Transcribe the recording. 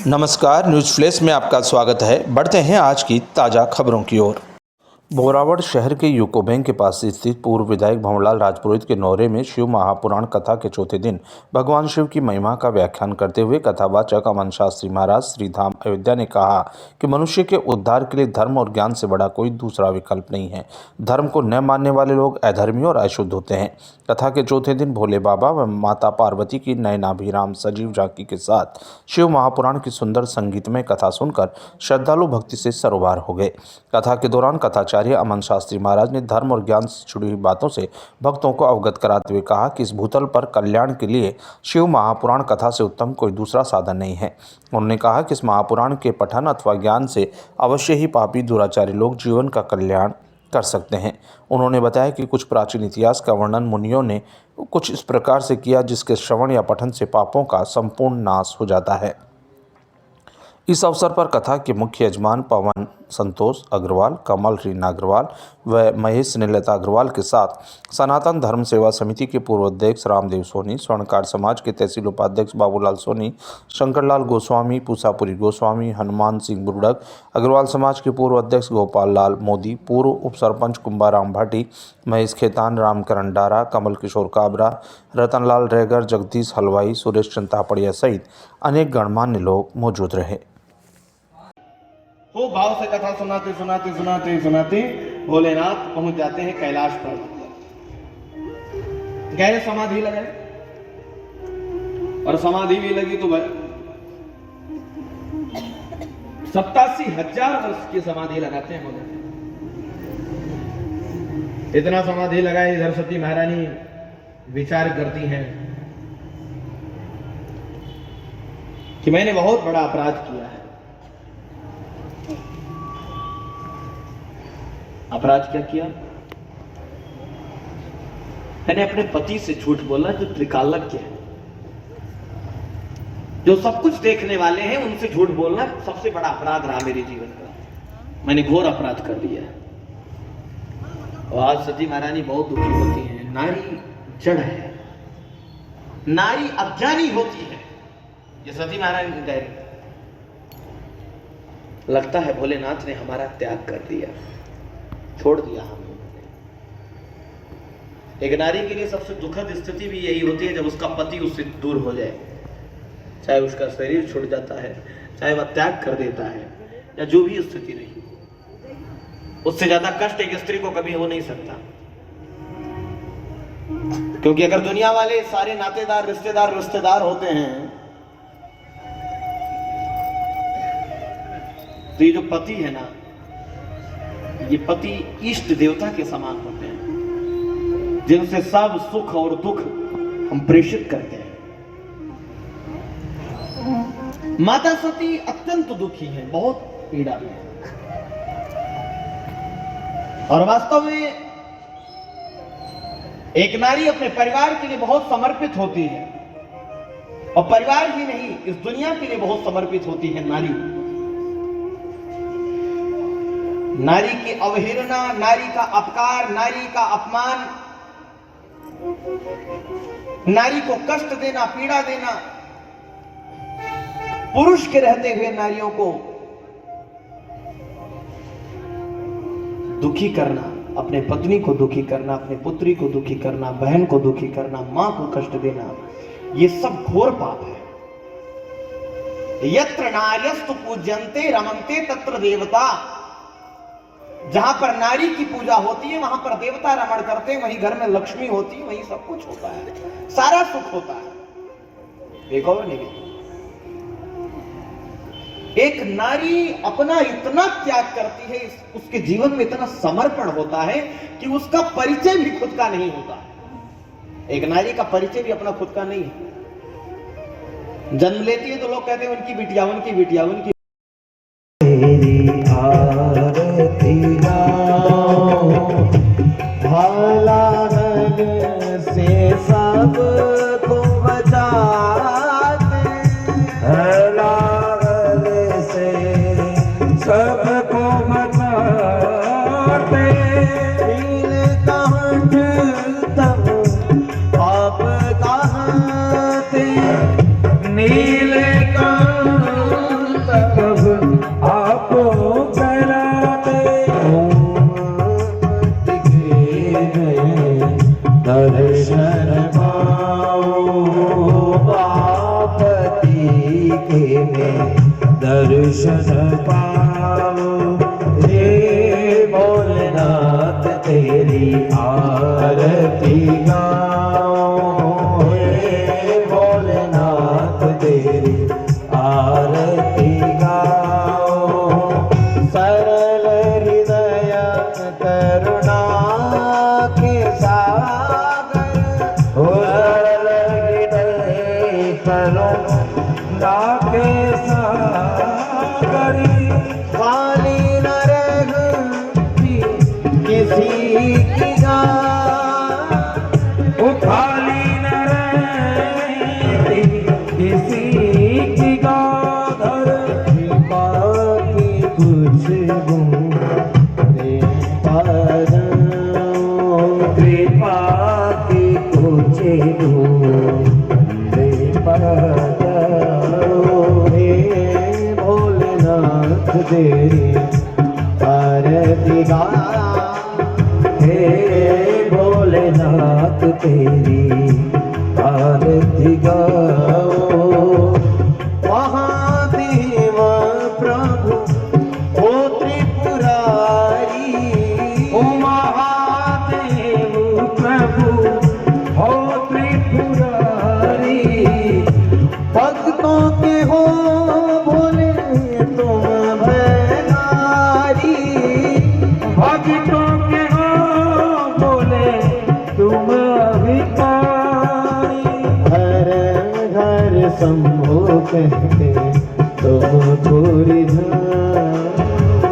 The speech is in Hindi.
नमस्कार, न्यूज़ फ्लैश में आपका स्वागत है। बढ़ते हैं आज की ताज़ा खबरों की ओर। बोरावड़ शहर के यूको बैंक के पास स्थित पूर्व विधायक भंवरलाल राजपुरोहित के नौरे में शिव महापुराण कथा के चौथे दिन भगवान शिव की महिमा का व्याख्यान करते हुए कथावाचक अमन शास्त्री महाराज श्री धाम अयोध्या ने कहा कि मनुष्य के उद्धार के लिए धर्म और ज्ञान से बड़ा कोई दूसरा विकल्प नहीं है। धर्म को न मानने वाले लोग अधर्मी और अशुद्ध होते हैं। कथा के चौथे दिन भोले बाबा व माता पार्वती की नयनाभिराम सजीव झांकी के साथ शिव महापुराण की सुंदर संगीतमय कथा सुनकर श्रद्धालु भक्ति से सरोवर हो गए। कथा के दौरान कथाचार्य अमन शास्त्री महाराज ने धर्म और ज्ञान से जुड़ी हुई बातों से भक्तों को अवगत कराते हुए कहा कि इस भूतल पर कल्याण के लिए शिव महापुराण कथा से उत्तम कोई दूसरा साधन नहीं है। उन्होंने कहा कि इस महापुराण के पठन अथवा ज्ञान से अवश्य ही पापी दुराचारी लोग जीवन का कल्याण कर सकते हैं। उन्होंने बताया कि कुछ प्राचीन इतिहास का वर्णन मुनियों ने कुछ इस प्रकार से किया जिसके श्रवण या पठन से पापों का संपूर्ण नाश हो जाता है। इस अवसर पर कथा के मुख्य यजमान पवन संतोष अग्रवाल, कमल रीना अग्रवाल व महेश नीलता अग्रवाल के साथ सनातन धर्म सेवा समिति के पूर्व अध्यक्ष रामदेव सोनी, स्वर्णकार समाज के तहसील उपाध्यक्ष बाबूलाल सोनी, शंकरलाल गोस्वामी, पूसापुरी गोस्वामी, हनुमान सिंह बुर्डक, अग्रवाल समाज के पूर्व अध्यक्ष गोपाल लाल मोदी, पूर्व उप सरपंच कुंभाराम भाटी, महेश खेतान, रामकरण डारा, कमल किशोर काबरा, रतनलाल रेगर, जगदीश हलवाई, सुरेश चंद तापड़िया सहित अनेक गणमान्य लोग मौजूद रहे। तो भाव से कथा सुनाते सुनाते सुनाते सुनाते भोलेनाथ पहुंच जाते हैं कैलाश पर। गहरे समाधि लगाए और समाधि भी लगी तो 87,000 वर्ष की समाधि लगाते हैं भोले। इतना समाधि लगाए, इधर सती महारानी विचार करती हैं कि मैंने बहुत बड़ा अपराध किया है। अपराध क्या किया? मैंने अपने पति से झूठ बोला जो त्रिकालज्ञ है, जो सब कुछ देखने वाले हैं, उनसे झूठ बोलना सबसे बड़ा अपराध रहा मेरे जीवन का। मैंने घोर अपराध कर दिया। और आज सती महारानी बहुत दुखी होती है। नारी जड़ है, नारी अज्ञानी होती है। ये सती महारानी कह रही, लगता है भोलेनाथ ने हमारा त्याग कर दिया, छोड़ दिया हमने। एक नारी के लिए सबसे दुखद स्थिति भी यही होती है जब उसका पति उससे दूर हो जाए, चाहे उसका शरीर छूट जाता है, चाहे वह त्याग कर देता है, या जो भी स्थिति रही। उससे ज्यादा कष्ट एक स्त्री को कभी हो नहीं सकता, क्योंकि अगर दुनिया वाले सारे नातेदार रिश्तेदार होते हैं तो ये जो पति है ना, ये पति इष्ट देवता के समान होते हैं, जिनसे सब सुख और दुख हम प्रेषित करते हैं। माता सती अत्यंत दुखी है, बहुत पीड़ा में है। और वास्तव में एक नारी अपने परिवार के लिए बहुत समर्पित होती है, और परिवार ही नहीं, इस दुनिया के लिए बहुत समर्पित होती है नारी। नारी की अवहेलना, नारी का अपकार, नारी का अपमान, नारी को कष्ट देना, पीड़ा देना, पुरुष के रहते हुए नारियों को दुखी करना, अपने पत्नी को दुखी करना, अपने पुत्री को दुखी करना, बहन को दुखी करना, मां को कष्ट देना, ये सब घोर पाप है। यत्र नार्यस्तु पूज्यन्ते रमन्ते तत्र देवता। जहां पर नारी की पूजा होती है वहां पर देवता रमण करते हैं, वहीं घर में लक्ष्मी होती है, वहीं सब कुछ होता है, सारा सुख होता है। देखो नहीं, एक नारी अपना इतना त्याग करती है, उसके जीवन में इतना समर्पण होता है कि उसका परिचय भी खुद का नहीं होता। एक नारी का परिचय भी अपना खुद का नहीं है। जन्म लेती है तो लोग कहते हैं उनकी बिटिया, उनकी बिटिया, उनकी। भला से सबको बचाते, भला से सबको बचाते, नील कंठ तब आप कहाते, नील कंठ में दर्शन पाओ। हे भोलेनाथ तेरी आरती गाओ। हे भोलेनाथ तेरी आरती गाओ। सरल हृदय करुणा के सागर हो। सरल हृदय करुणा के सागर खाली न रहती किसी की गान। वो खाली न रहती किसी की गाधर। कृपा की कुछ बूंदे पाओ। कृपा की कुछ बूंदे पाओ। हे भोलेनाथ तेरी आरती गाओ। हे भोलेनाथ तेरी आरती गाओ। महादेव प्रभु ओ त्रिपुरारी। ओ महादेव प्रभु ओ त्रिपुरारी। भक्तों के हो भोले तुम भयनारी। भक्तों के हो भोले तुम अभिकारी। घर घर शंभु के